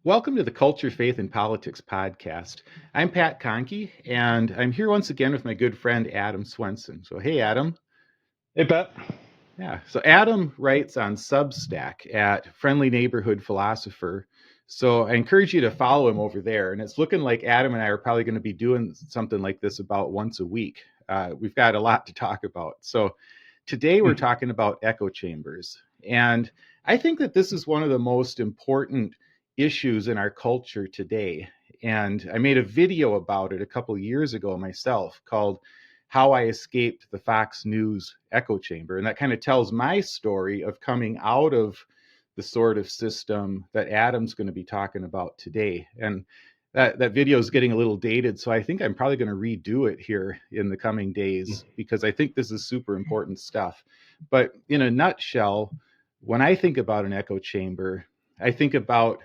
Welcome to the Culture, Faith, and Politics podcast. I'm Pat Conkey, and I'm here once again with my good friend Adam Swenson. So, hey, Adam. Hey, Pat. Yeah, so Adam writes on Substack at Friendly Neighborhood Philosopher. So, I encourage you to follow him over there. And it's looking like Adam and I are probably going to be doing something like this about once a week. We've got a lot to talk about. So, today we're talking about echo chambers. And I think that this is one of the most important issues in our culture today. And I made a video about it a couple of years ago myself called How I Escaped the Fox News Echo Chamber. And that kind of tells my story of coming out of the sort of system that Adam's going to be talking about today. And that video is getting a little dated, so I think I'm probably going to redo it here in the coming days because I think this is super important stuff. But in a nutshell, when I think about an echo chamber, I think about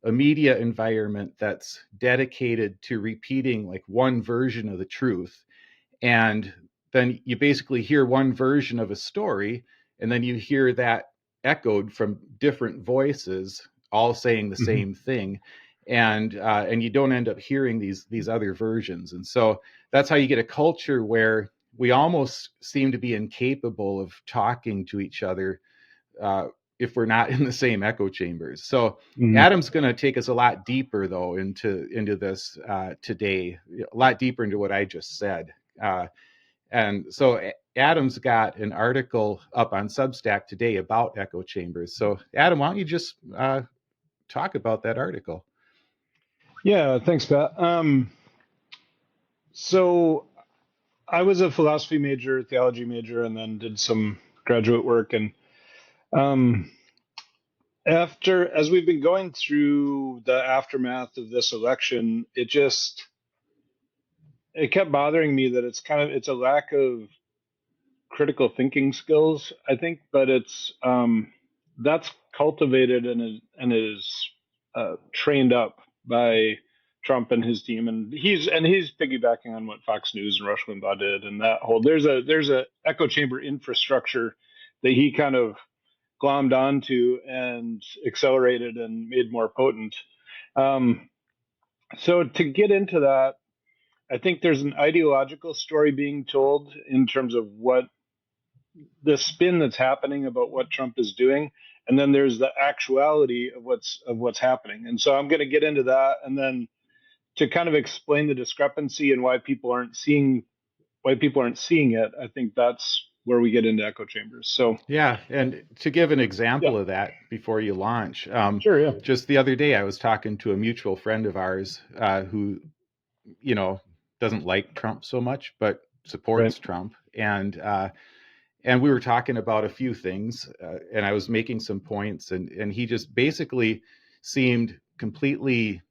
a media environment that's dedicated to repeating like one version of the truth. And then you basically hear one version of a story, and then you hear that echoed from different voices, all saying the same thing. And you don't end up hearing these other versions. And so that's how you get a culture where we almost seem to be incapable of talking to each other if we're not in the same echo chambers. So Adam's going to take us a lot deeper, though, into this today, a lot deeper into what I just said. And so Adam's got an article up on Substack today about echo chambers. So Adam, why don't you just talk about that article? Yeah, thanks, Pat. So I was a philosophy major, theology major, and then did some graduate work. And as we've been going through the aftermath of this election, it kept bothering me that it's a lack of critical thinking skills, I think, but that's cultivated and is trained up by Trump and his team, and he's piggybacking on what Fox News and Rush Limbaugh did, and that whole there's a echo chamber infrastructure that he kind of glommed onto and accelerated and made more potent. So to get into that, I think there's an ideological story being told in terms of what the spin that's happening about what Trump is doing, and then there's the actuality of what's happening. And so I'm going to get into that, and then to kind of explain the discrepancy and why people aren't seeing it. I think that's where we get into echo chambers. So yeah, and to give an example of that before you launch, sure, yeah. Just the other day I was talking to a mutual friend of ours who, doesn't like Trump so much, but supports Trump, and we were talking about a few things, and I was making some points, and he just basically seemed completely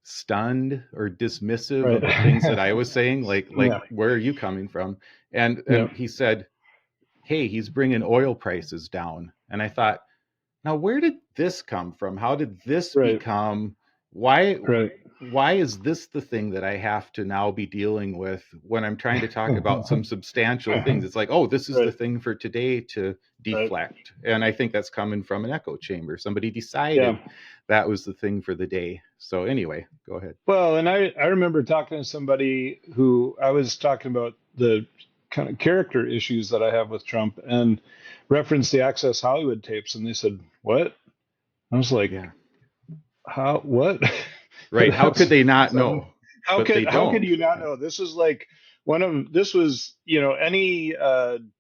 stunned or dismissive of the things that I was saying, like where are you coming from? And he said, hey, he's bringing oil prices down. And I thought, now where did this come from? How did this become? Why is this the thing that I have to now be dealing with when I'm trying to talk about some substantial things? It's like, oh, this is the thing for today to deflect. And I think that's coming from an echo chamber. Somebody decided that was the thing for the day. So anyway, go ahead. Well, and I remember talking to somebody who I was talking about the kind of character issues that I have with Trump and referenced the Access Hollywood tapes, and they said, what? I was like, how, what? Right. How could they not know? How could you not know? This is like any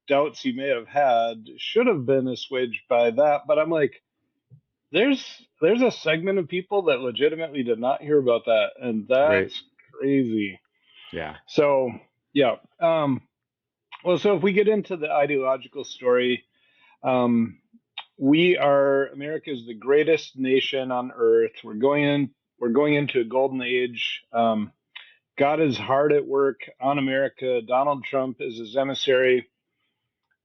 doubts you may have had should have been assuaged by that. But I'm like, there's a segment of people that legitimately did not hear about that, and that's crazy. Yeah. So yeah. Well, so if we get into the ideological story, America is the greatest nation on earth. We're going into a golden age. God is hard at work on America. Donald Trump is his emissary.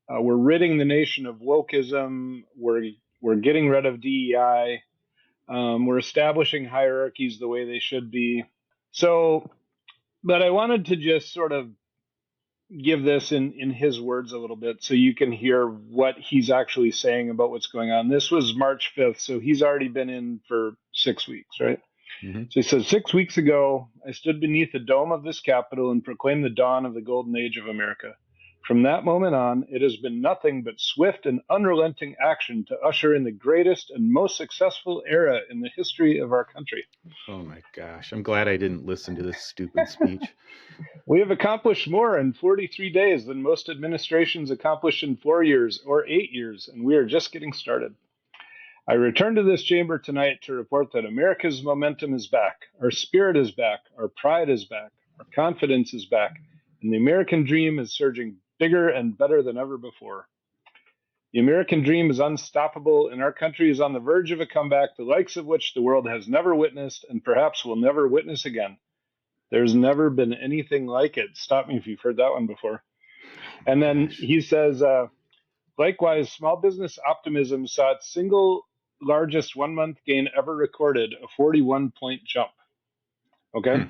We're ridding the nation of wokeism. We're getting rid of DEI. We're establishing hierarchies the way they should be. So, but I wanted to just sort of give this in his words a little bit so you can hear what he's actually saying about what's going on. This was March 5th, so he's already been in for 6 weeks, right? Mm-hmm. So he says, 6 weeks ago, I stood beneath the dome of this Capitol and proclaimed the dawn of the golden age of America. From that moment on, it has been nothing but swift and unrelenting action to usher in the greatest and most successful era in the history of our country. Oh my gosh. I'm glad I didn't listen to this stupid speech. We have accomplished more in 43 days than most administrations accomplished in 4 years or 8 years, and we are just getting started. I return to this chamber tonight to report that America's momentum is back, our spirit is back, our pride is back, our confidence is back, and the American dream is surging bigger and better than ever before. The American dream is unstoppable, and our country is on the verge of a comeback, the likes of which the world has never witnessed and perhaps will never witness again. There's never been anything like it. Stop me if you've heard that one before. And then he says, likewise, small business optimism saw its single largest 1 month gain ever recorded, a 41-point jump. Okay.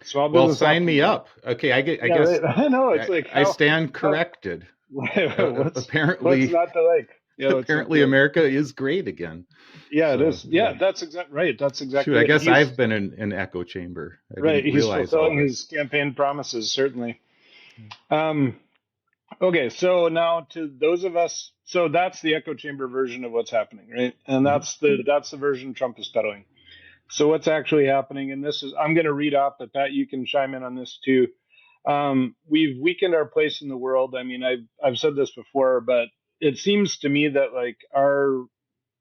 Small Well, business sign me optimism. up. Okay, I Yeah, guess right. I know. It's like I stand corrected. Apparently, what's not to like? Yeah, apparently America is great again. Yeah, so, it is. Yeah, that's exactly right. That's exactly. Shoot, I guess I've been in an echo chamber. I right. Didn't He's realize fulfilling his campaign promises, certainly. Okay, so now to those of us, so that's the echo chamber version of what's happening, right? And that's the version Trump is peddling. So what's actually happening, and this is, I'm going to read off, but Pat, you can chime in on this too. We've weakened our place in the world. I mean, I've said this before, but it seems to me that like our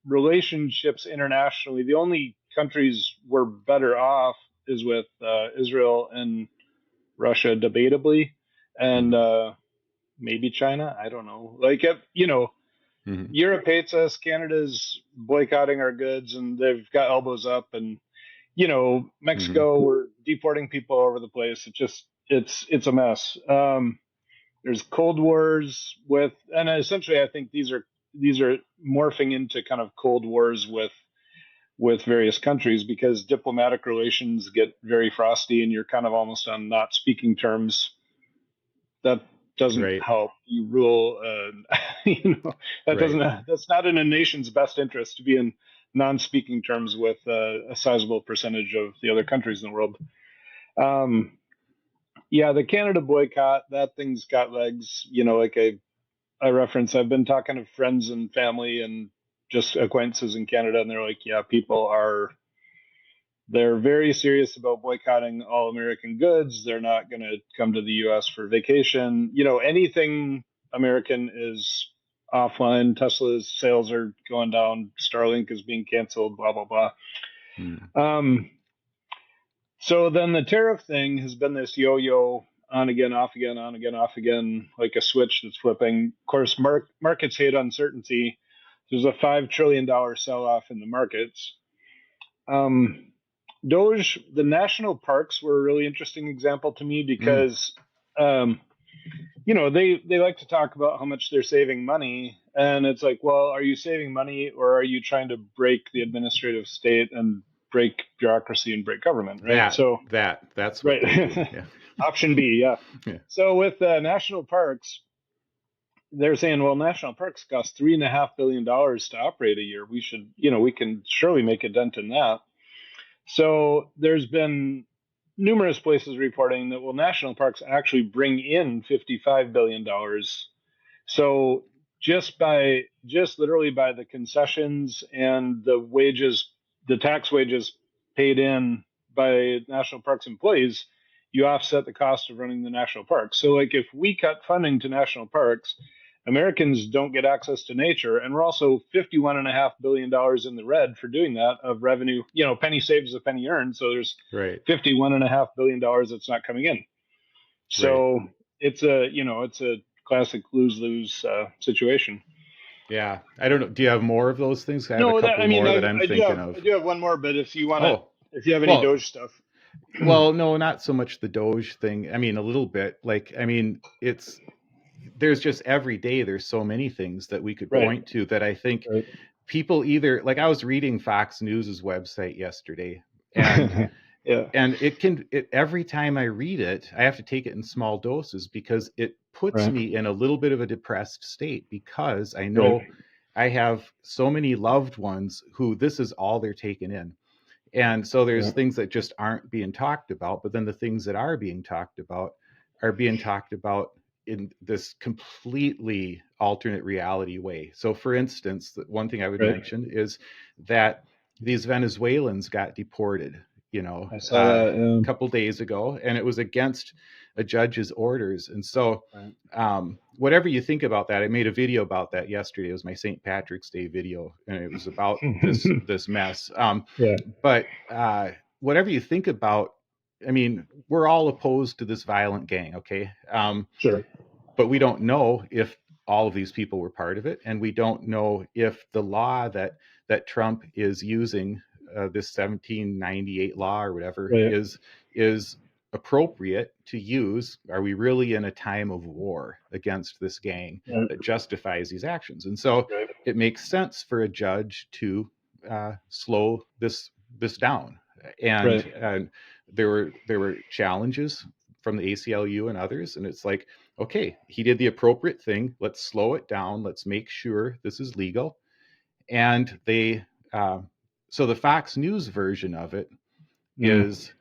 relationships internationally, the only countries we're better off is with Israel and Russia, debatably, and maybe China. I don't know. Like, Europe hates us. Canada's boycotting our goods, and they've got elbows up. And Mexico, we're deporting people all over the place. It's a mess. There's Cold Wars and essentially, I think these are morphing into kind of Cold Wars with various countries because diplomatic relations get very frosty, and you're kind of almost on not speaking terms. That doesn't help you rule. That's not in a nation's best interest to be in non-speaking terms with a sizable percentage of the other countries in the world. The Canada boycott, that thing's got legs. Like I reference, I've been talking to friends and family and just acquaintances in Canada, and they're like, yeah, they're very serious about boycotting all American goods. They're not going to come to the U.S. for vacation. Anything American is offline. Tesla's sales are going down. Starlink is being canceled, blah, blah, blah. So then the tariff thing has been this yo-yo, on again, off again, on again, off again, like a switch that's flipping. Of course, markets hate uncertainty. There's a $5 trillion sell-off in the markets. Doge, the national parks were a really interesting example to me because, they like to talk about how much they're saving money. And it's like, well, are you saving money or are you trying to break the administrative state and break bureaucracy and break government? Right. That's what right. Yeah. Option B. Yeah. So with national parks, they're saying, well, national parks cost $3.5 billion to operate a year. We can surely make a dent in that. So there's been numerous places reporting that, well, national parks actually bring in $55 billion. So just literally by the concessions and the tax wages paid in by national parks employees, you offset the cost of running the national parks. So like if we cut funding to national parks, Americans don't get access to nature, and we're also $51.5 billion in the red for doing that of revenue. Penny saved is a penny earned, so there's $51.5 billion that's not coming in. So it's a classic lose-lose situation. Yeah, I don't know. Do you have more of those things? I have no, a couple more that I'm thinking of. I do have one more, but if you want if you have any Doge stuff. Well, no, not so much the Doge thing. I mean, a little bit. There's just every day there's so many things that we could point to that I think people either, like I was reading Fox News's website yesterday, and and every time I read it, I have to take it in small doses because it puts me in a little bit of a depressed state because I know I have so many loved ones who this is all they're taking in. And so there's Yeah. things that just aren't being talked about, but then the things that are being talked about in this completely alternate reality way. So, for instance, the one thing I would Right. mention is that these Venezuelans got deported, I saw that. a couple days ago, and it was against a judge's orders. And so, Right. whatever you think about that, I made a video about that yesterday. It was my St. Patrick's Day video, and it was about this mess. Yeah. But whatever you think about, I mean, we're all opposed to this violent gang, okay? Sure. But we don't know if all of these people were part of it, and we don't know if the law that Trump is using, this 1798 law or whatever, Right. is appropriate to use. Are we really in a time of war against this gang Right. that justifies these actions? And so Right. it makes sense for a judge to slow this down. And, Right. there were challenges from the ACLU and others, and it's like, okay, he did the appropriate thing. Let's slow it down. Let's make sure this is legal. And they, so the Fox News version of it is,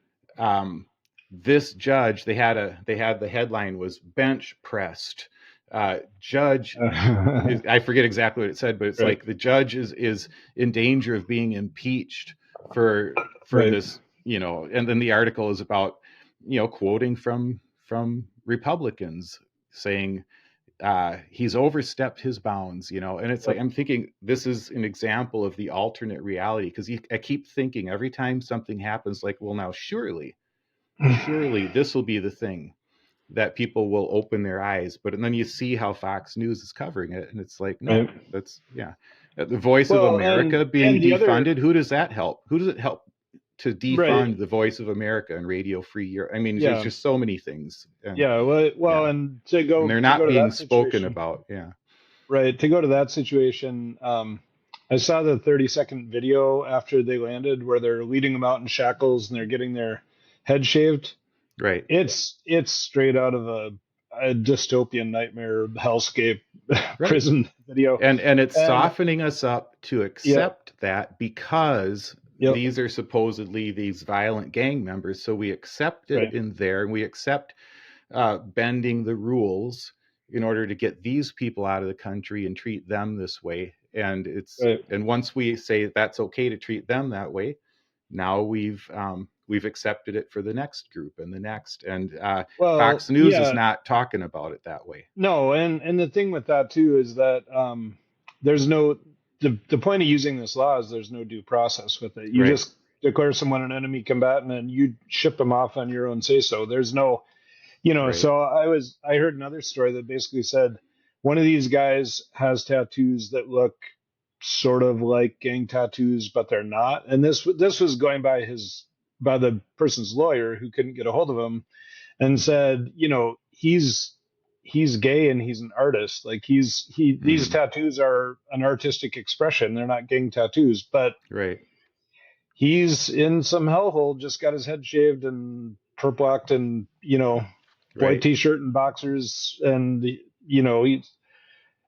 this judge. They had the headline was bench pressed. Judge, I forget exactly what it said, but it's Right. like the judge is in danger of being impeached for Right. this, and then the article is about, quoting from Republicans saying, he's overstepped his bounds, and it's like, I'm thinking this is an example of the alternate reality, because I keep thinking every time something happens, like, well, now surely this will be the thing that people will open their eyes. But and then you see how Fox News is covering it, and it's like, no, Right. that's, yeah, the Voice of Well, America being and the other, defunded. Who does that help? Who does it help to right. defund the Voice of America and Radio Free Europe? I mean, there's Yeah. just so many things. And, Yeah. Well, yeah, and to and go they're to go not to being that spoken situation, about. Yeah, right? To go to that situation, I saw the 30-second video after they landed where they're leading them out in shackles and they're getting their head shaved. right. It's straight out of a dystopian nightmare hellscape Right. prison video. And it's And softening us up to yeah, accept that, because yep, these are supposedly these violent gang members. So we accept it right, in there, and we accept bending the rules in order to get these people out of the country and treat them this way. And right. once we say that's okay to treat them that way, now we've accepted it for the next group and the next. And Well, Fox News is yeah, not talking about it that way. no, and the thing with that too is that there's no the point of using this law is there's no due process with it. You Right. just declare someone an enemy combatant and you ship them off on your own say so. There's no, Right. so I heard another story that basically said one of these guys has tattoos that look sort of like gang tattoos, but they're not. And this was going by the person's lawyer who couldn't get a hold of him, and said, he's gay and he's an artist. Like these Mm. tattoos are an artistic expression. They're not gang tattoos, but Right. he's in some hellhole, just got his head shaved and perplucked and, white Right. t-shirt and boxers. And,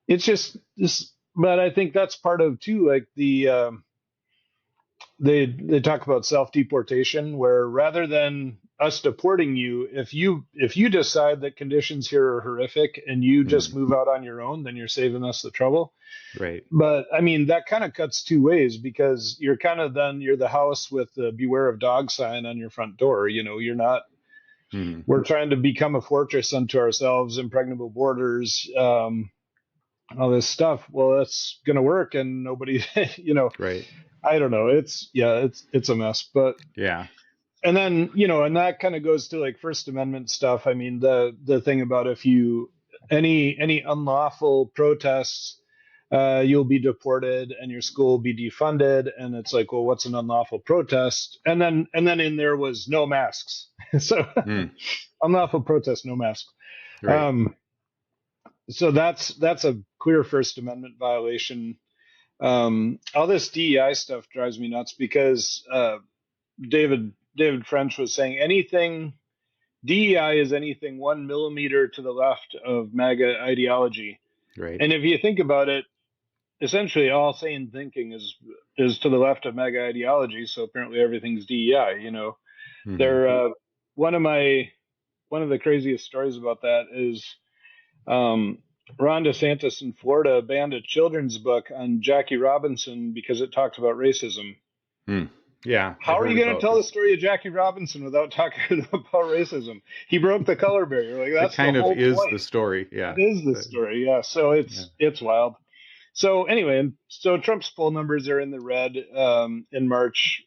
it's just this, but I think that's part of too, like they talk about self-deportation, where rather than us deporting you, if you decide that conditions here are horrific and you just Mm. move out on your own, then you're saving us the trouble. Right. But I mean, that kind of cuts two ways, because you're the house with the beware of dog sign on your front door. You're not, Mm. we're trying to become a fortress unto ourselves, impregnable borders, all this stuff. Well, that's going to work, and nobody, Right. I don't know. It's a mess. But Yeah. and then, and that kind of goes to like First Amendment stuff. I mean, the thing about if you any unlawful protests, you'll be deported and your school will be defunded. And it's like, well, what's an unlawful protest? And then in there was no masks. So Mm. unlawful protest, no masks. Right. Um, so that's a clear First Amendment violation. All this DEI stuff drives me nuts, because David French was saying anything DEI is anything 1 millimeter to the left of MAGA ideology. Right. And if you think about it, essentially all sane thinking is to the left of MAGA ideology. So apparently everything's DEI. You know, Mm-hmm. they're one of my one of the craziest stories about that is Ron DeSantis in Florida banned a children's book on Jackie Robinson because it talked about racism. Hmm. Yeah, I How are heard you going to about tell the this. story of Jackie Robinson without talking about racism? He broke the color barrier. Like It that's the kind of whole is the point. story. That Yeah. is the Uh, story. Yeah. So yeah. it's wild. So anyway, so Trump's poll numbers are in the red in March,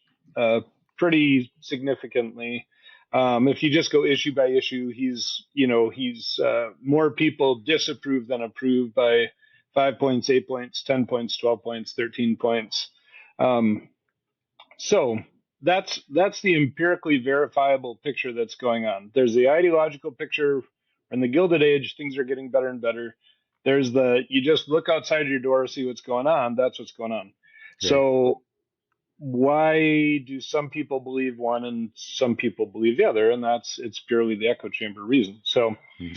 pretty significantly. If you just go issue by issue, he's more people disapprove than approve by 5 points, 8 points, 10 points, 12 points, 13 points. Um, so that's the empirically verifiable picture that's going on. There's the ideological picture. In the Gilded Age, things are getting better and better. There's the you just look outside your door, see what's going on. That's what's going on. Right. So why do some people believe one and some people believe the other? And it's purely the echo chamber reason. So Mm-hmm.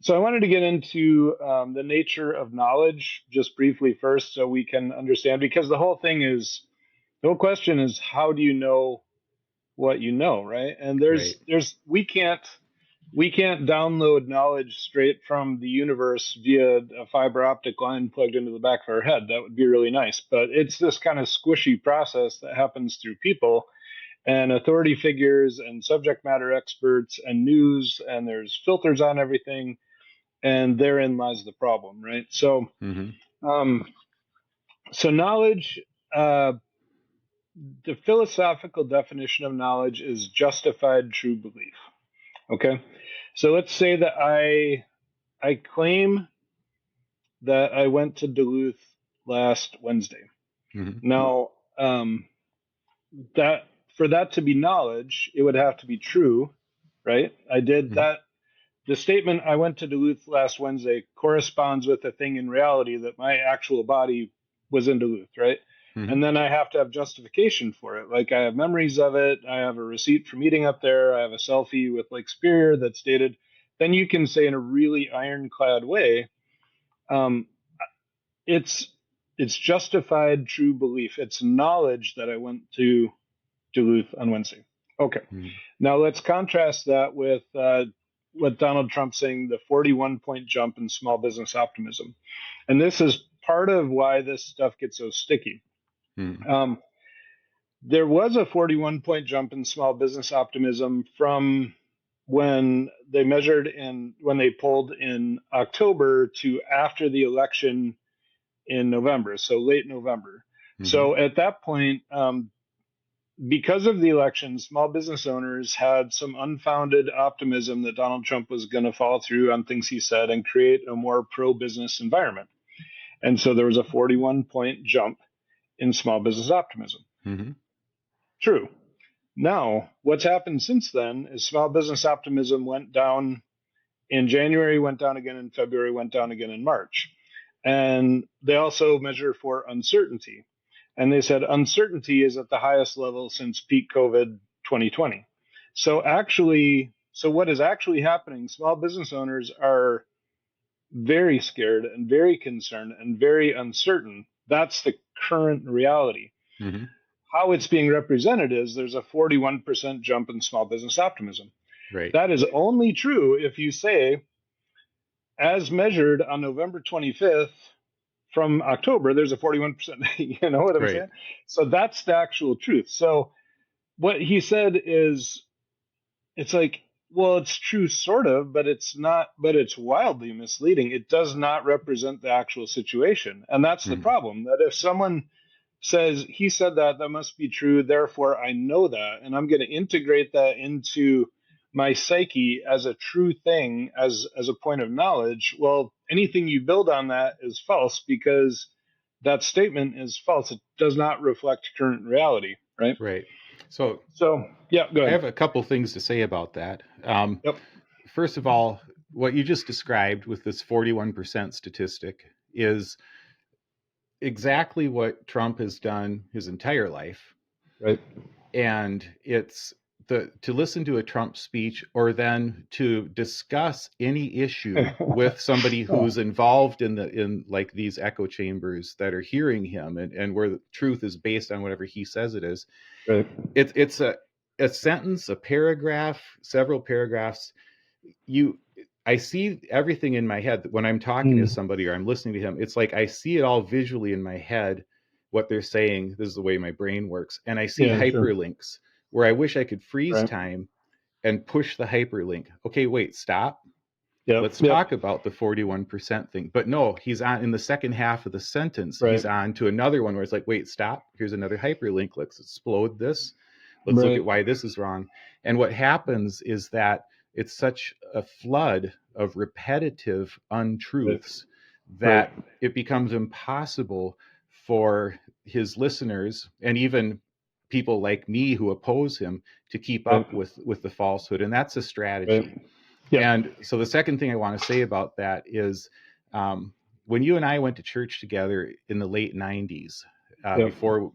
so I wanted to get into the nature of knowledge just briefly first, so we can understand, because the whole question is, how do you know what you know, right? And Right. there's we can't download knowledge straight from the universe via a fiber optic line plugged into the back of our head. That would be really nice, but it's this kind of squishy process that happens through people and authority figures and subject matter experts and news, and there's filters on everything, and therein lies the problem, right? So Mm-hmm. um, so knowledge, uh, the philosophical definition of knowledge is justified true belief. Okay, so let's say that I claim that I went to Duluth last Wednesday. Mm-hmm. Now, that for that to be knowledge, it would have to be true, right? I did Mm-hmm. that. The statement "I went to Duluth last Wednesday" corresponds with a thing in reality, that my actual body was in Duluth, right? Mm-hmm. And then I have to have justification for it. Like, I have memories of it. I have a receipt for meeting up there. I have a selfie with Lake Superior that's dated. Then you can say in a really ironclad way, um, it's it's justified true belief. It's knowledge that I went to Duluth on Wednesday. Okay. Mm-hmm. Now let's contrast that with what Donald Trump's saying, the 41-point jump in small business optimism. And this is part of why this stuff gets so sticky. Mm-hmm. Um, there was a 41-point jump in small business optimism from when they polled in October to after the election in November, so late November. Mm-hmm. So at that point, because of the election, small business owners had some unfounded optimism that Donald Trump was going to follow through on things he said and create a more pro business environment. And so there was a 41-point jump in small business optimism. Mm-hmm. True. Now, what's happened since then is small business optimism went down in January, went down again in February, went down again in March. And they also measure for uncertainty. And they said uncertainty is at the highest level since peak COVID 2020. So what is actually happening? Small business owners are very scared and very concerned and very uncertain. That's the current reality. Mm-hmm. How it's being represented is there's a 41% jump in small business optimism. Right. That is only true if you say, as measured on November 25th, from October, there's a 41%. You know what I'm Right. saying? So that's the actual truth. So what he said is, it's like, well, it's true, sort of, but it's not, but it's wildly misleading. It does not represent the actual situation. And that's the Mm-hmm. problem, that if someone says, he said that, that must be true, therefore I know that, and I'm going to integrate that into my psyche as a true thing, as a point of knowledge, well, anything you build on that is false, because that statement is false. It does not reflect current reality, right? Right. So So yeah, go I ahead. have a couple things to say about that. Yep. First of all, what you just described with this 41% statistic is exactly what Trump has done his entire life. Right. And it's to listen to a Trump speech or then to discuss any issue with somebody who's involved in like these echo chambers that are hearing him, and where the truth is based on whatever he says it is. Right. It's a sentence, a paragraph, several paragraphs. I see everything in my head when I'm talking to somebody or I'm listening to him. It's like I see it all visually in my head, what they're saying. This is the way my brain works. And I see hyperlinks where I wish I could freeze time and push the hyperlink. Okay, wait, stop. Let's talk about the 41% thing. But no, he's on in the second half of the sentence. He's on to another one where it's like, wait, stop. Here's another hyperlink. Let's explode this. Let's look at why this is wrong. And what happens is that it's such a flood of repetitive untruths that it becomes impossible for his listeners and even people like me who oppose him to keep up with the falsehood. And that's a strategy. And so the second thing I want to say about that is when you and I went to church together in the late 90s,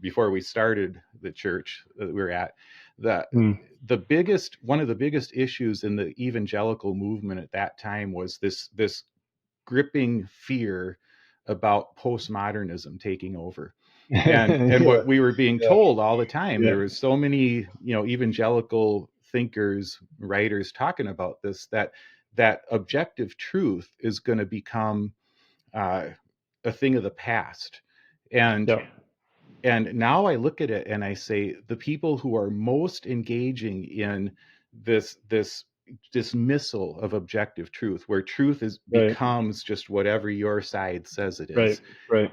before we started the church that we were at, one of the biggest issues in the evangelical movement at that time was this gripping fear about postmodernism taking over. And what we were being told all the time, there was so many, evangelical thinkers, writers talking about this, that objective truth is going to become a thing of the past. And now I look at it and I say the people who are most engaging in this dismissal of objective truth, where truth becomes just whatever your side says it is,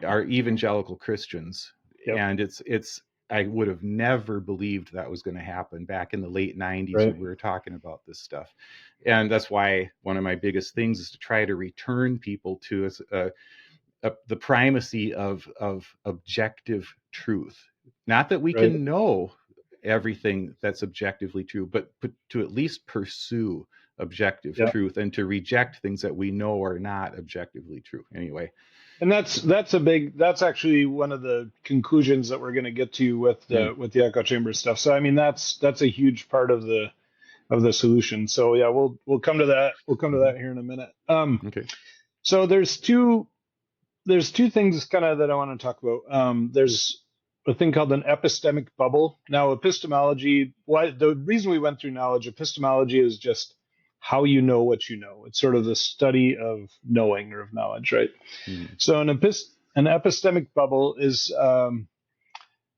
are evangelical Christians. And it's I would have never believed that was going to happen back in the late 90s when we were talking about this stuff. And that's why one of my biggest things is to try to return people to the primacy of objective truth. Not that we can know everything that's objectively true, but to at least pursue objective truth and to reject things that we know are not objectively true anyway. And that's actually one of the conclusions that we're going to get to with the echo chamber stuff. So I mean that's a huge part of the solution. So yeah, we'll come to that. We'll come to that here in a minute. Okay. So there's two things kind of that I want to talk about. There's a thing called an epistemic bubble. Now, epistemology, the reason we went through knowledge, epistemology is just how you know what you know. It's sort of the study of knowing or of knowledge, right? So an epistemic bubble is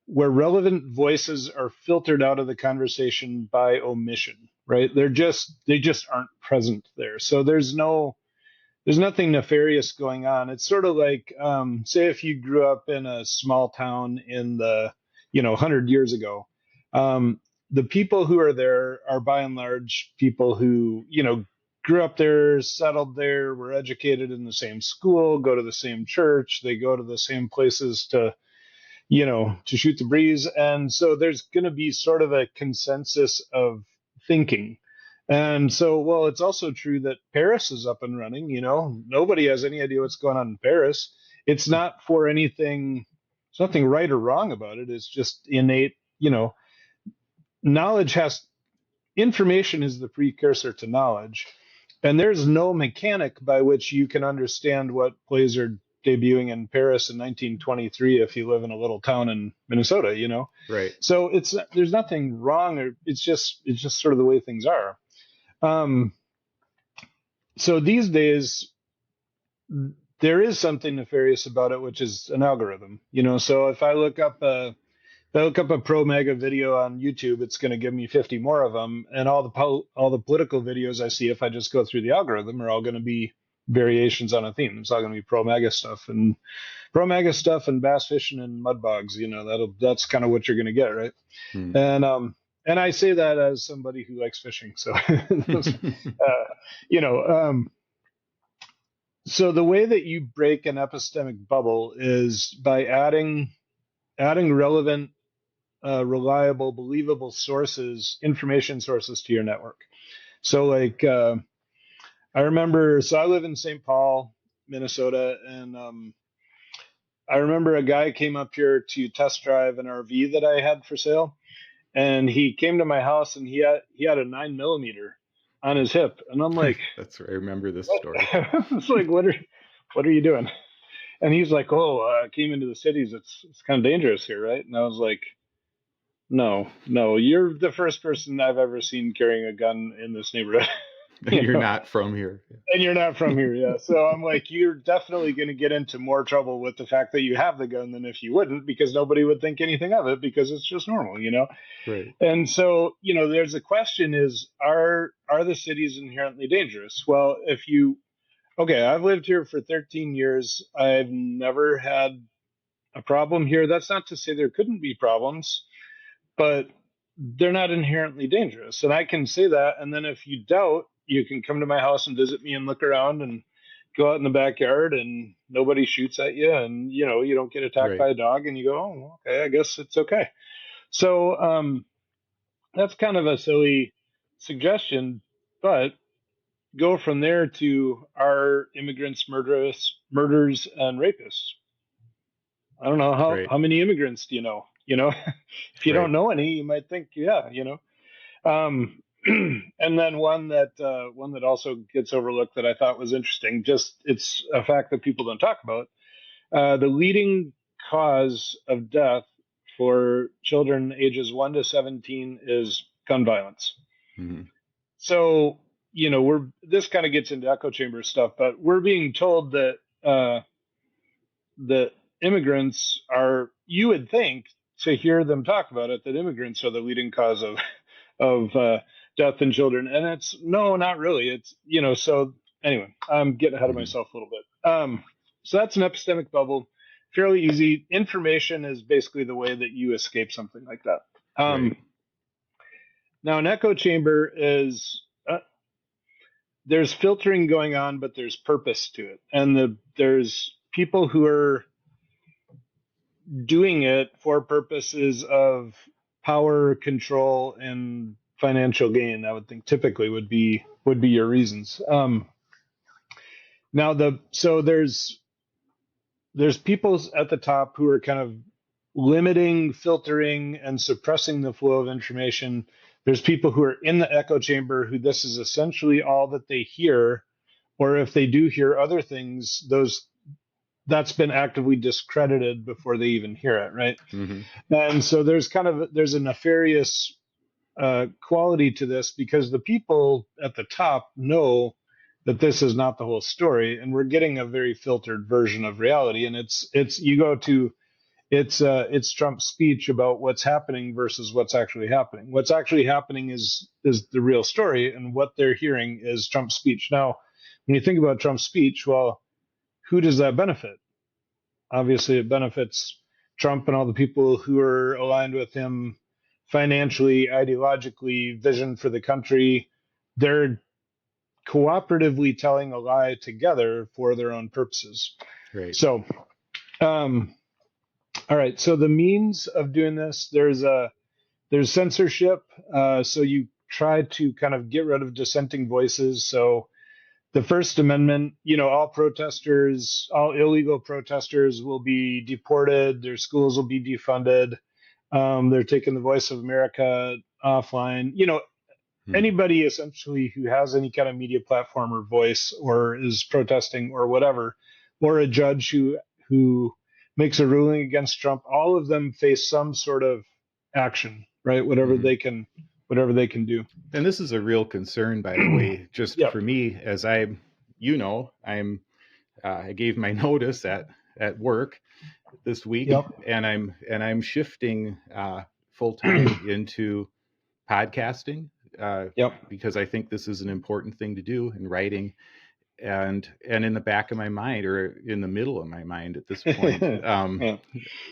where relevant voices are filtered out of the conversation by omission, right? They just aren't present there. So there's nothing nefarious going on. It's sort of like, say, if you grew up in a small town in the, 100 years ago, the people who are there are by and large people who, grew up there, settled there, were educated in the same school, go to the same church, they go to the same places to shoot the breeze. And so there's going to be sort of a consensus of thinking. And so, well, it's also true that Paris is up and running. Nobody has any idea what's going on in Paris. It's not for anything. There's nothing right or wrong about it. It's just innate. Information is the precursor to knowledge, and there's no mechanic by which you can understand what plays are debuting in Paris in 1923 if you live in a little town in Minnesota. Right. So there's nothing wrong, or it's just sort of the way things are. So these days, there is something nefarious about it, which is an algorithm. So if I look up a pro-MAGA video on YouTube, it's going to give me 50 more of them, and all the political videos I see, if I just go through the algorithm, are all going to be variations on a theme. It's all going to be pro-MAGA stuff and bass fishing and mud bogs. That's kind of what you're going to get, right? And I say that as somebody who likes fishing. So, so the way that you break an epistemic bubble is by adding relevant, reliable, believable information sources to your network. So like, I remember, so I live in St. Paul, Minnesota, and I remember a guy came up here to test drive an RV that I had for sale. and he came to my house, and he had a 9 millimeter on his hip, and I'm like, That's right. I remember this what? story. It's like, what are you doing? And he's like, oh, I came into the cities. It's kind of dangerous here, right? And I was like, no, no, you're the first person I've ever seen carrying a gun in this neighborhood. And you you're know, not from here. and you're not from here, yeah. So I'm like, you're definitely going to get into more trouble with the fact that you have the gun than if you wouldn't, because nobody would think anything of it because it's just normal. Right. And so, there's a question: is are the cities inherently dangerous? Well, if you okay, I've lived here for 13 years. I've never had a problem here. That's not to say there couldn't be problems, but they're not inherently dangerous. And I can say that. And then if you doubt, you can come to my house and visit me and look around and go out in the backyard and nobody shoots at you, and you don't get attacked Right. by a dog, and you go, oh, okay, I guess it's okay. So that's kind of a silly suggestion, but go from there to are immigrants murderers and rapists? I don't know Right. how many immigrants do you know? If you Right. don't know any, you might think, yeah. Um, and then one that also gets overlooked that I thought was interesting. Just it's a fact that people don't talk about. The leading cause of death for children ages 1 to 17 is gun violence. Hmm. So we're this kind of gets into echo chamber stuff, but we're being told that the immigrants are. You would think to hear them talk about it that immigrants are the leading cause of death in children, and it's no, not really. It's so anyway, I'm getting ahead of Hmm. myself a little bit. So that's an epistemic bubble. Fairly easy. Information is basically the way that you escape something like that. Right. Now, an echo chamber is there's filtering going on, but there's purpose to it, and there's people who are doing it for purposes of power, control, and financial gain. I would think typically would be your reasons. Now there's people at the top who are kind of limiting, filtering, and suppressing the flow of information. There's people who are in the echo chamber who this is essentially all that they hear, or if they do hear other things, that's been actively discredited before they even hear it, right? Hmm. And so there's a nefarious quality to this because the people at the top know that this is not the whole story, and we're getting a very filtered version of reality. And it's you go to it's Trump's speech about what's happening versus what's actually happening. What's actually happening is the real story, and what they're hearing is Trump's speech. Now, when you think about Trump's speech, well, who does that benefit? Obviously, it benefits Trump and all the people who are aligned with him financially, ideologically, vision for the country. They're cooperatively telling a lie together for their own purposes. Right. So, um, all right. So the means of doing this, there's censorship. So you try to kind of get rid of dissenting voices. So the First Amendment, all protesters, all illegal protesters will be deported. Their schools will be defunded. They're taking the Voice of America offline. Hmm. Anybody essentially who has any kind of media platform or voice or is protesting or whatever, or a judge who makes a ruling against Trump, all of them face some sort of action, right? Whatever Hmm. they can do. And this is a real concern, by the way, just Yep. for me, as I gave my notice at work this week, Yep. and I'm shifting full time into podcasting, Yep. because I think this is an important thing to do in writing. And in the back of my mind, or in the middle of my mind at this point, Yeah.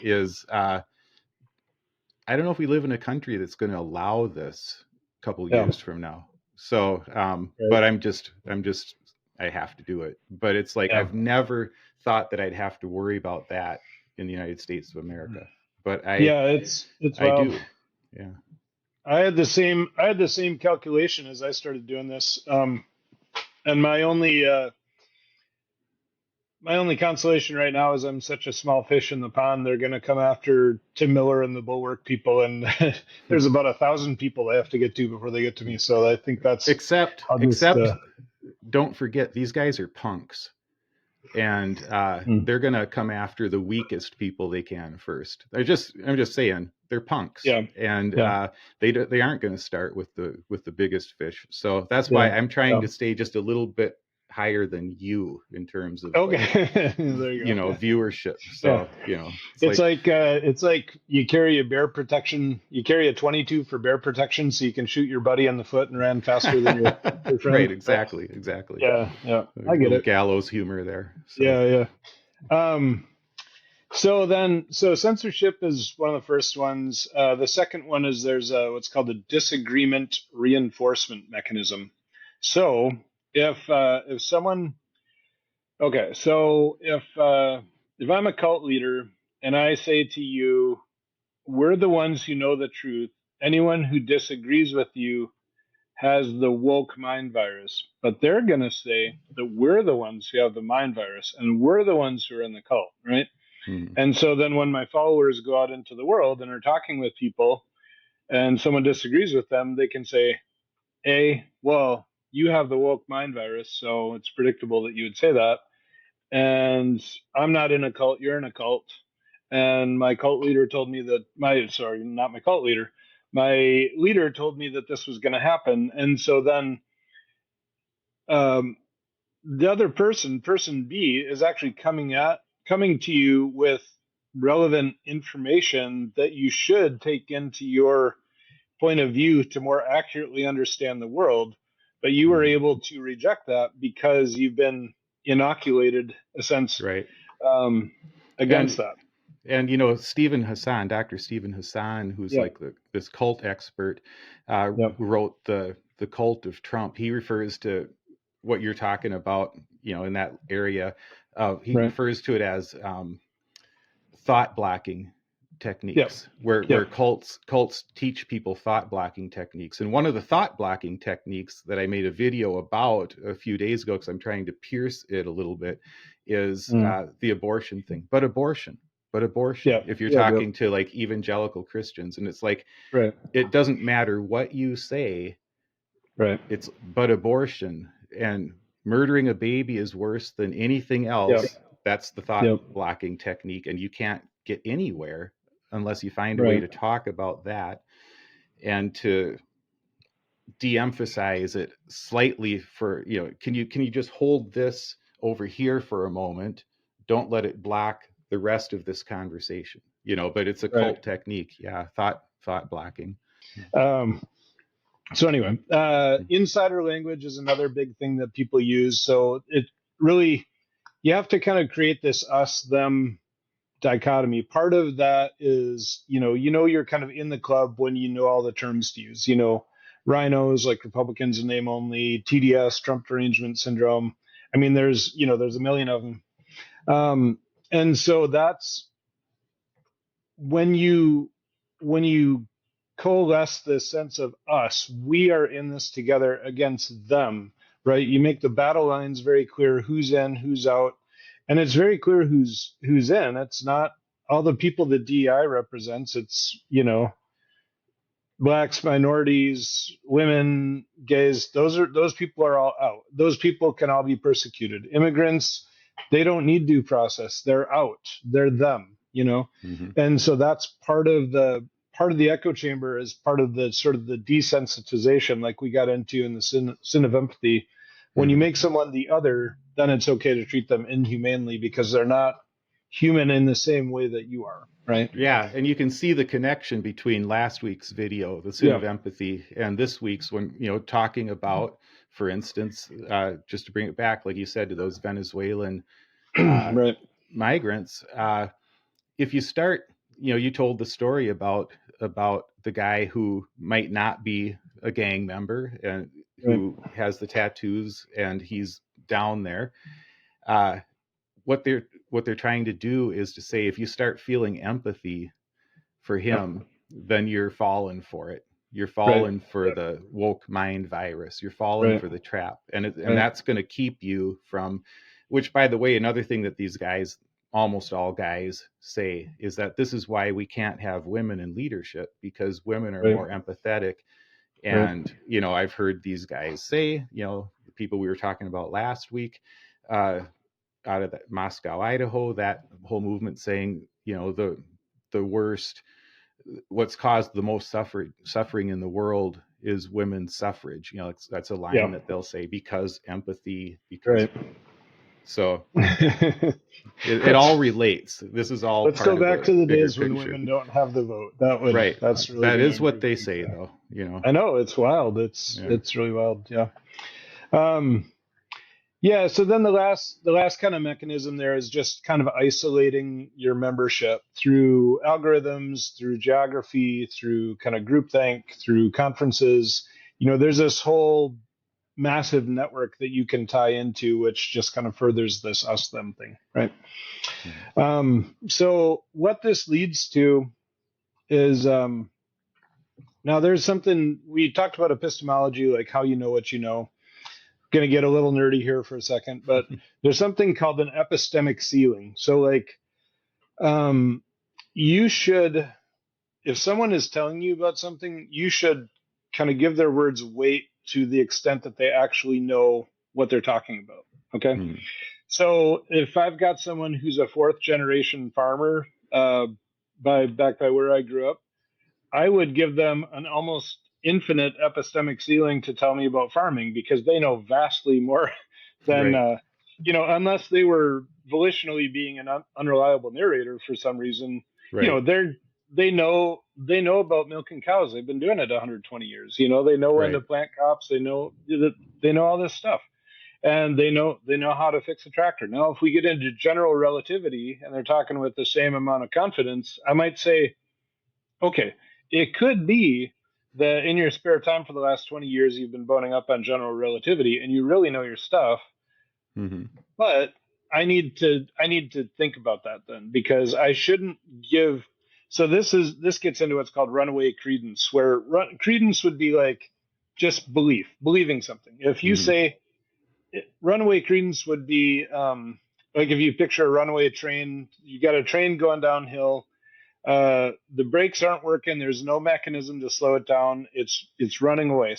is I don't know if we live in a country that's going to allow this a couple Yeah. years from now. So, Right. but I'm just, I have to do it. But it's like Yeah. I've never thought that I'd have to worry about that in the United States of America, but I Yeah. It's I wild. do. Yeah. I had the same calculation as I started doing this. And my only consolation right now is I'm such a small fish in the pond. They're going to come after Tim Miller and the Bulwark people, and there's about 1,000 people they have to get to before they get to me. So I think that's Except, I'll just except, don't forget these guys are punks, and they're gonna come after the weakest people they can first. I'm just saying they're punks, yeah, and yeah, they aren't going to start with the biggest fish. So that's why yeah, I'm trying yeah. to stay just a little bit higher than you in terms of like, Okay, there you go. viewership. Yeah, So it's it's like you carry a bear protection. You carry a 22 for bear protection, so you can shoot your buddy in the foot and run faster than your friend. right, exactly. Yeah, yeah, A I get little it. gallows humor there. So Yeah, yeah. So censorship is one of the first ones. The second one is there's what's called a disagreement reinforcement mechanism. So if someone, okay, so if I'm a cult leader and I say to you, we're the ones who know the truth. Anyone who disagrees with you has the woke mind virus, but they're going to say that we're the ones who have the mind virus and we're the ones who are in the cult, right? mhm. And so then when my followers go out into the world and are talking with people and someone disagrees with them, they can say, well, you have the woke mind virus, so it's predictable that you would say that. And I'm not in a cult, you're in a cult. And my cult leader told me that not my cult leader, my leader told me that this was going to happen. And so then um, the other person B, is actually coming to you with relevant information that you should take into your point of view to more accurately understand the world. But you were Mhm. able to reject that because you've been inoculated, a sense, Right. um, against And that. Stephen Hassan, Dr. Stephen Hassan, who's Yeah. like this cult expert, Yep. who wrote the Cult of Trump. He refers to what you're talking about, in that area. He Right. refers to it as thought blocking Yep. techniques, where Yep. cults teach people thought blocking techniques. And one of the thought blocking techniques that I made a video about a few days ago, because I'm trying to pierce it a little bit, is Mm. the abortion thing. But abortion, Yep. if you're Yep. Yep. talking to like evangelical Christians, and it's like, Right. it doesn't matter what you say, Right. it's but abortion, and murdering a baby is worse than anything Yep. else. That's the thought Yep. blocking technique, and you can't get anywhere unless you find a way Right. to talk about that and to de-emphasize it slightly. For can you just hold this over here for a moment, don't let it block the rest of this conversation. But it's a Right. cult technique. Yeah, thought blocking. Um, so anyway, insider language is another big thing that people use. So it really, you have to kind of create this us them dichotomy. Part of that is, you're kind of in the club when you know all the terms to use. Rhinos, like Republicans in name only, TDS, Trump derangement syndrome. I mean, there's a million of them. And so that's when you coalesce this sense of us, we are in this together against them, right? You make the battle lines very clear, who's in, who's out, and it's very clear who's in. It's not all the people that DEI represents. It's blacks, minorities, women, gays. Those people are all out. Those people can all be persecuted. Immigrants, they don't need due process. They're out. They're them. Mm-hmm. And so that's part of the echo chamber, is part of the sort of the desensitization, like we got into in the sin of empathy. When you Mm-hmm. make someone the other, then it's okay to treat them inhumanely because they're not human in the same way that you are, right? Yeah, and you can see the connection between last week's video, the sin Yeah. of empathy, and this week's, when talking about, for instance, just to bring it back, like you said, to those Venezuelan Right. migrants. If you start, you told the story about the guy who might not be a gang member and Right. who has the tattoos, and he's down there. Uh, what they're trying to do is to say, if you start feeling empathy for Yep. him, then you're falling for it. You're Right. falling for the woke mind virus. You're falling Right. for the trap, and Right. that's going to keep you from which, by the way, another thing that these guys, almost all guys, say is that this is why we can't have women in leadership, because women are Right. more empathetic. Right. And, I've heard these guys say, the people we were talking about last week, out of Moscow, Idaho, that whole movement saying, the worst, what's caused the most suffering in the world is women's suffrage. That's a line Yeah. that they'll say, because empathy, because Right. so it all relates. This is all Let's part go of back a to the bigger days when picture. women don't have the vote. Right. That's really That going to is what improve they things say, there. though. I know, it's wild. Yeah. It's really wild. Yeah. Um, yeah. So then the last kind of mechanism there is just kind of isolating your membership through algorithms, through geography, through kind of groupthink, through conferences. There's this whole massive network that you can tie into, which just kind of furthers this us them thing, right? Mm-hmm. So what this leads to is now there's something we talked about epistemology, like how you know what you know. Going to get a little nerdy here for a second, but there's something called an epistemic ceiling. So like um, you should, if someone is telling you about something, you should kind of give their words weight to the extent that they actually know what they're talking about. Okay. Mm-hmm. So if I've got someone who's a fourth generation farmer, back by where I grew up, I would give them an almost infinite epistemic ceiling to tell me about farming, because they know vastly more than, Right. unless they were volitionally being an unreliable narrator for some reason. Right. They know about milking cows. They've been doing it 120 years. They know when to Right. plant crops. They know all this stuff, and they know how to fix a tractor. Now, if we get into general relativity and they're talking with the same amount of confidence, I might say, okay, it could be that in your spare time for the last 20 years you've been boning up on general relativity and you really know your stuff, Mm-hmm. but I need to think about that then, because I shouldn't give. So this gets into what's called runaway credence, where credence would be like just believing something. If you Mm-hmm. say runaway credence would be like if you picture a runaway train, you got a train going downhill, the brakes aren't working. There's no mechanism to slow it down. It's running away.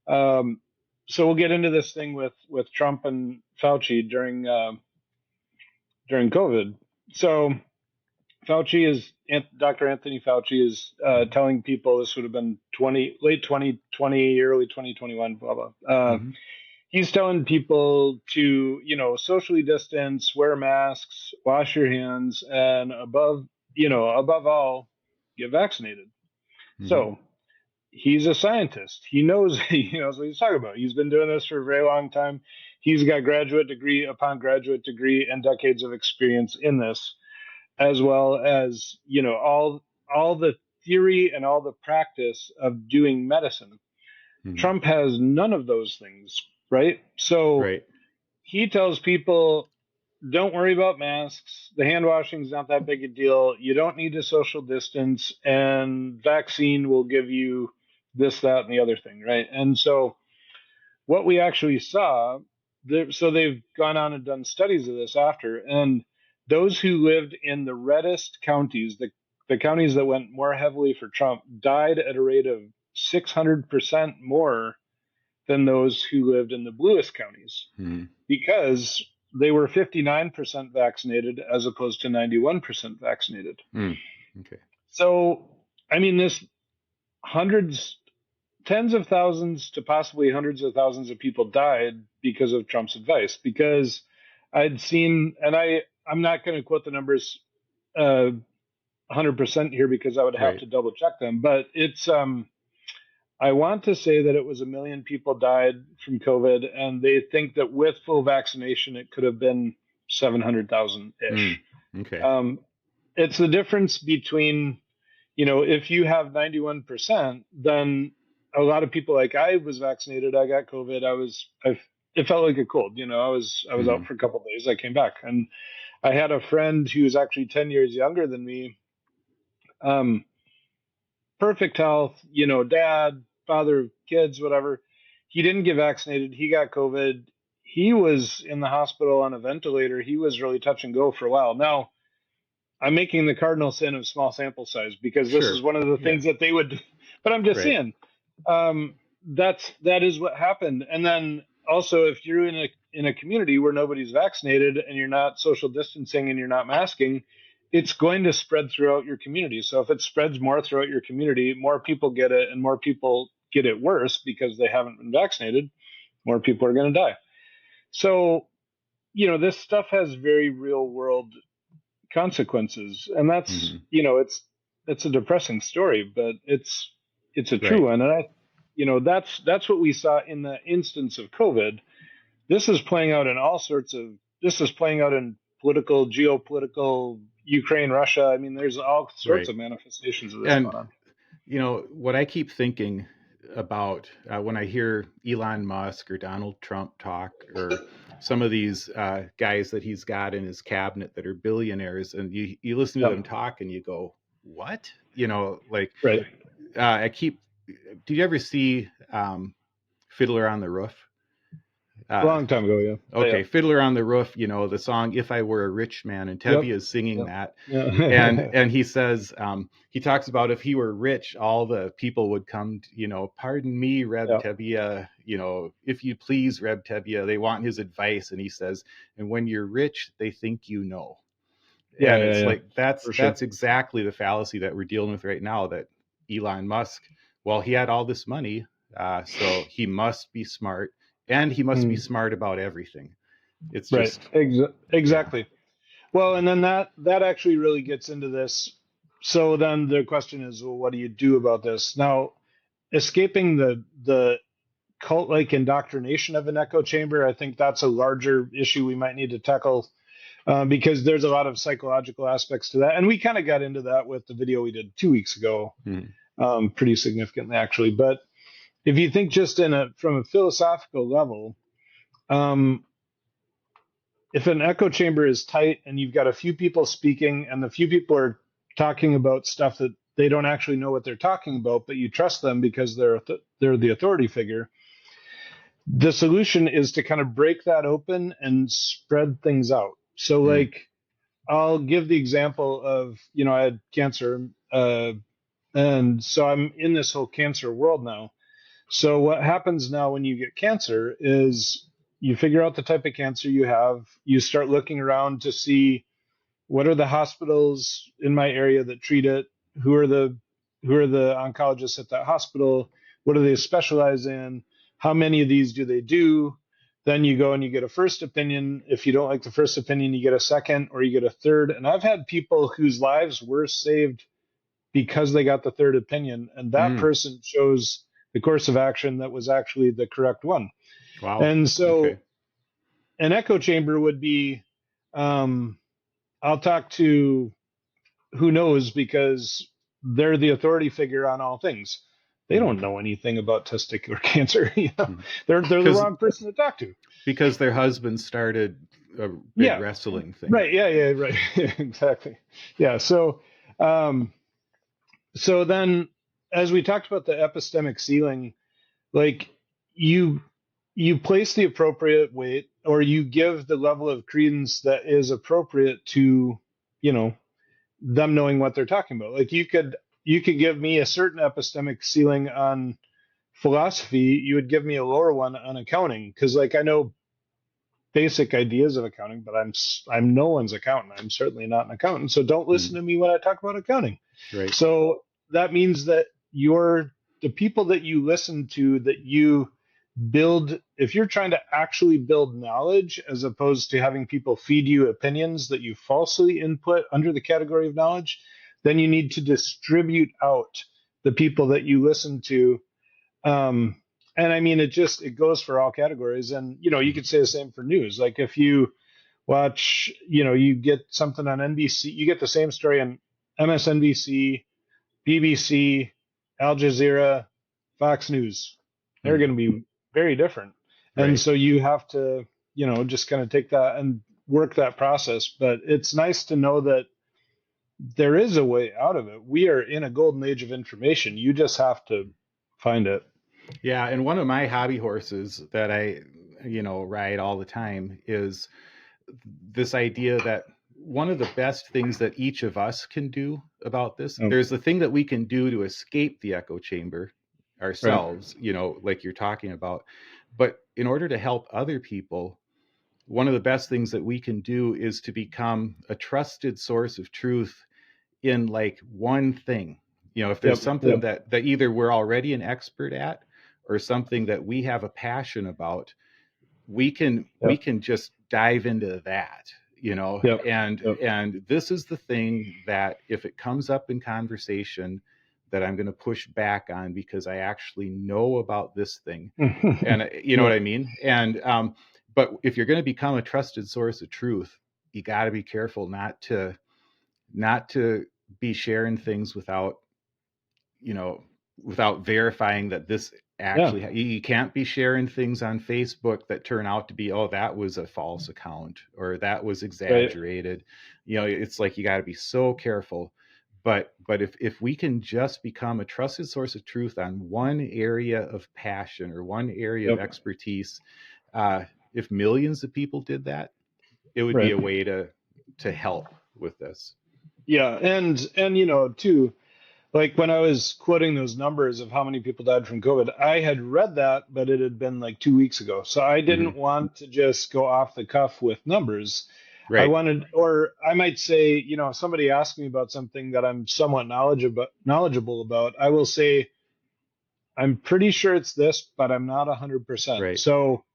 Um, so we'll get into this thing with Trump and Fauci during COVID. So Dr. Anthony Fauci is telling people, this would have been late 2020, early 2021, blah blah. Mm-hmm. He's telling people to socially distance, wear masks, wash your hands, and above all, get vaccinated. Mm-hmm. So he's a scientist. He knows he knows what he's talking about. He's been doing this for a very long time. He's got graduate degree upon graduate degree and decades of experience in this, as well as all the theory and all the practice of doing medicine. Mm-hmm. Trump has none of those things, right? So Right. he tells people, don't worry about masks. The hand washing is not that big a deal. You don't need to social distance, and vaccine will give you this, that, and the other thing, right? And so what we actually saw, so they've gone on and done studies of this after, and those who lived in the reddest counties, the counties that went more heavily for Trump, died at a rate of 600% more than those who lived in the bluest counties, Mm-hmm. because they were 59% vaccinated as opposed to 91% vaccinated. Mm. Okay. So, I mean, this hundreds, tens of thousands to possibly hundreds of thousands of people died because of Trump's advice. Because I'd seen, and I'm not going to quote the numbers 100% here because I would have Right. to double check them, but I want to say that it was 1 million people died from COVID, and they think that with full vaccination, it could have been 700,000 Mm. ish. Okay. It's the difference between, if you have 91%, then a lot of people, like I was vaccinated, I got COVID, it felt like a cold. I was Mm-hmm. out for a couple of days, I came back, and I had a friend who was actually 10 years younger than me. Um, Perfect health, dad, father of kids, whatever. He didn't get vaccinated. He got COVID. he was in the hospital on a ventilator. He was really touch and go for a while. Now, I'm making the cardinal sin of small sample size because this is Sure. one of the Yeah. things that they would do. But I'm just Right. saying, that is what happened. And then also, if you're in a community where nobody's vaccinated and you're not social distancing and you're not masking, it's going to spread throughout your community. So if it spreads more throughout your community, more people get it, and more people get it worse because they haven't been vaccinated. More people are going to die. So this stuff has very real world consequences, and that's Hmm. it's a depressing story, but it's a true Right. one. And that's what we saw in the instance of COVID. This is playing out in all sorts of this is playing out in political, geopolitical, Ukraine, Russia. I mean, there's all sorts Right. of manifestations of this And going on. what I keep thinking about when I hear Elon Musk or Donald Trump talk, or some of these guys that he's got in his cabinet that are billionaires, and you listen to Yep. them talk and you go, what? Like, Right. I keep, did you ever see Fiddler on the Roof? A Uh, long time ago, yeah. okay, Fiddler on the Roof, the song "If I Were a Rich Man," and Yep. Tevye is singing Yep. that, and Yeah. and he says, he talks about if he were rich, all the people would come, pardon me, Reb Yeah. Tevye, if you please, Reb Tevye, they want his advice, and he says, and when you're rich, they think you know. Yeah. And Yeah. it's Yeah. like that's For sure. that's exactly the fallacy that we're dealing with right now. That Elon Musk, well, he had all this money, so he must be smart, and he must be Mm. smart about everything. It's Right. just, yeah. Exactly. Well, and then that actually really gets into this. So then the question is, well, what do you do about this? Now, escaping the cult-like indoctrination of an echo chamber, I think that's a larger issue we might need to tackle, because there's a lot of psychological aspects to that, and we kind of got into that with the video we did 2 weeks ago, Mhm. pretty significantly actually. But if you think just from a philosophical level, um, if an echo chamber is tight and you've got a few people speaking and the few people are talking about stuff that they don't actually know what they're talking about, but you trust them because they're the authority figure, the solution is to kind of break that open and spread things out. So, Mm. like, I'll give the example of, I had cancer, and so I'm in this whole cancer world now. So what happens now when you get cancer is you figure out the type of cancer you have. You start looking around to see what are the hospitals in my area that treat it. Who are the oncologists at that hospital? What do they specialize in? How many of these do they do? Then you go and you get a first opinion. If you don't like the first opinion, you get a second or you get a third. And I've had people whose lives were saved because they got the third opinion, and that Mm. person chose the course of action that was actually the correct one. Wow. And Okay. so an echo chamber would be, um, I'll talk to who knows because they're the authority figure on all things. They Mm. don't know anything about testicular cancer. Mm. They're the Because wrong person to talk to. because their husband started a big Yeah, wrestling thing. right. Yeah, right. Exactly. Yeah. Um, so then, as we talked about the epistemic ceiling, like you you place the appropriate weight or you give the level of credence that is appropriate to you know them knowing what they're talking about. Like you could give me a certain epistemic ceiling on philosophy, you would give me a lower one on accounting because like I know basic ideas of accounting, but I'm no one's accountant. I'm certainly not an accountant, so don't listen Mm. to me when I talk about accounting. Right. So that means that the people that you listen to, that you build, if you're trying to actually build knowledge as opposed to having people feed you opinions that you falsely input under the category of knowledge, then you need to distribute out the people that you listen to. And I mean, it goes for all categories. And, you Mm. could say the same for news. Like if you watch, you get something on NBC, you get the same story on MSNBC, BBC, Al Jazeera, Fox News. They're Mm. going to be very different. And Right. so you have to, just kind of take that and work that process. But it's nice to know that there is a way out of it. We are in a golden age of information. You just have to find it. Yeah, and one of my hobby horses that ride all the time, is this idea that one of the best things that each of us can do about this, Oh, there's the thing that we can do to escape the echo chamber right. ourselves, like you're talking about. But in order to help other people, one of the best things that we can do is to become a trusted source of truth in like one thing. If there's Yep. something Yep. that either we're already an expert at or something that we have a passion about, we Yep. can just dive into that, Yep. Yep. and this is the thing that if it comes up in conversation, that I'm going to push back on because I actually know about this thing. And you know what Yep. I mean? And but if you're going to become a trusted source of truth, you got to be careful not to be sharing things you know, without verifying that this Yeah. actually, you can't be sharing things on Facebook that turn out to be, oh, that was a false account or that was Right. exaggerated. It's like you got to be so careful. But if we can just become a trusted source of truth on one area of passion or one area of Yep. expertise, uh, if millions of people did that, it would be Right. a way to help with this. Yeah. And too, like when I was quoting those numbers of how many people died from COVID, I had read that, but it had been like 2 weeks ago. So I Hmm. didn't want to just go off the cuff with numbers. I Right. wanted, or I might say, if somebody asks me about something that I'm somewhat knowledgeable about, I will say, I'm pretty sure it's this, but I'm not 100%. Right. So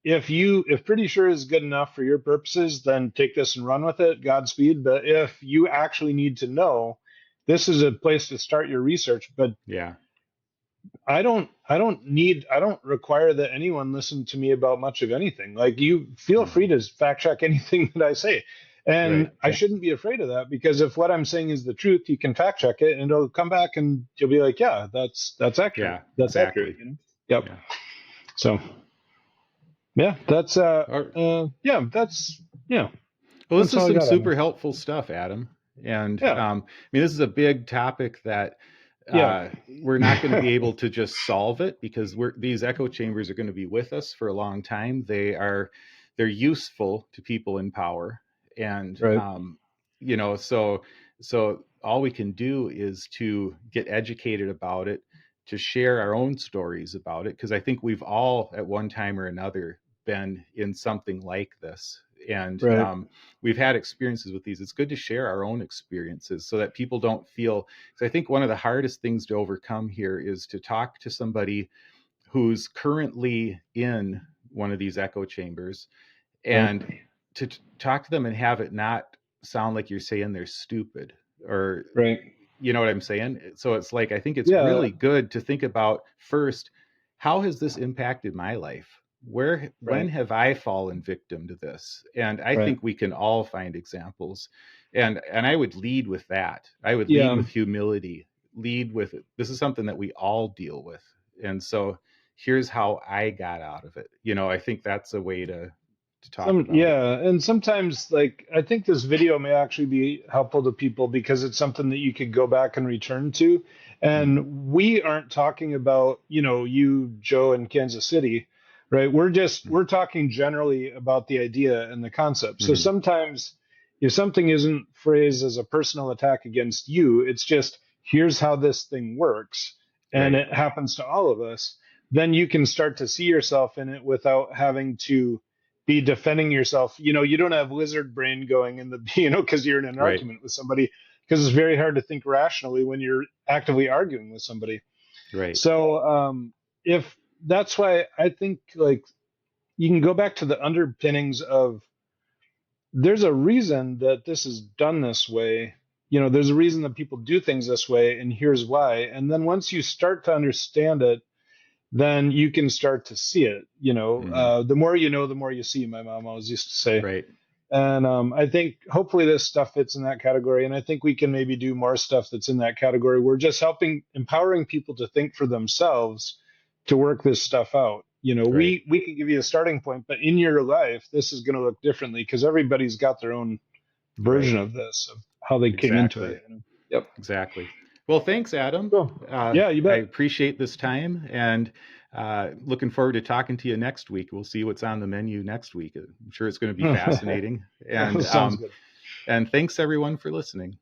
if pretty sure is good enough for your purposes, then take this and run with it. Godspeed. But if you actually need to know, this is a place to start your research. But Yeah. I don't require that anyone listen to me about much of anything. Like, you feel free Hmm. to fact check anything that I say. And Right. I shouldn't be afraid of that, because if what I'm saying is the truth, you can fact check it and it'll come back and you'll be like, yeah, that's accurate. Yeah. That's accurate, Exactly. Yep. Yeah. So yeah, that's Or, yeah, that's yeah, well, this that's is all I some got on super there. helpful stuff, Adam. And Yeah. I mean, this is a big topic that Yeah. we're not going to be able to just solve it because these echo chambers are going to be with us for a long time. They're useful to people in power, and Right. so all we can do is to get educated about it, to share our own stories about it, because I think we've all at one time or another been in something like this. And Right. we've had experiences with these. It's good to share our own experiences so that people don't feel. Because I think one of the hardest things to overcome here is to talk to somebody who's currently in one of these echo chambers, Right. and to talk to them and have it not sound like you're saying they're stupid, or Right. you know what I'm saying? So it's like, I think it's Yeah. really good to think about first, how has this impacted my life? When Right. have I fallen victim to this? And I Right. think we can all find examples. And I would lead with that. I would lead Yeah. with humility, lead with it. This is something that we all deal with. And so here's how I got out of it. I think that's a way to talk about it. And sometimes, like, I think this video may actually be helpful to people because it's something that you could go back and return to. Hmm. And we aren't talking about, you, Joe, in Kansas City, right? We're talking generally about the idea and the concept. So Hmm. sometimes if something isn't phrased as a personal attack against you, it's just, here's how this thing works, and Right. it happens to all of us, then you can start to see yourself in it without having to be defending yourself. You don't have lizard brain going in the, because you're in an Right. argument with somebody, because it's very hard to think rationally when you're actively arguing with somebody. Right. So, if that's why I think, like, you can go back to the underpinnings of, there's a reason that this is done this way. There's a reason that people do things this way, and here's why. And then once you start to understand it, then you can start to see it. Hmm. The more you know, the more you see, my mom always used to say. Right. And I think hopefully this stuff fits in that category. And I think we can maybe do more stuff that's in that category. We're just empowering people to think for themselves, to work this stuff out. Right. We can give you a starting point, but in your life, this is going to look differently because everybody's got their own Right. version of this, of how they came into Exactly. it. Yep. Exactly. Well, thanks, Adam. Cool. Yeah, you I bet. appreciate this time, and Looking forward to talking to you next week. We'll see what's on the menu next week. I'm sure it's going to be fascinating. And Sounds good. and thanks everyone for listening.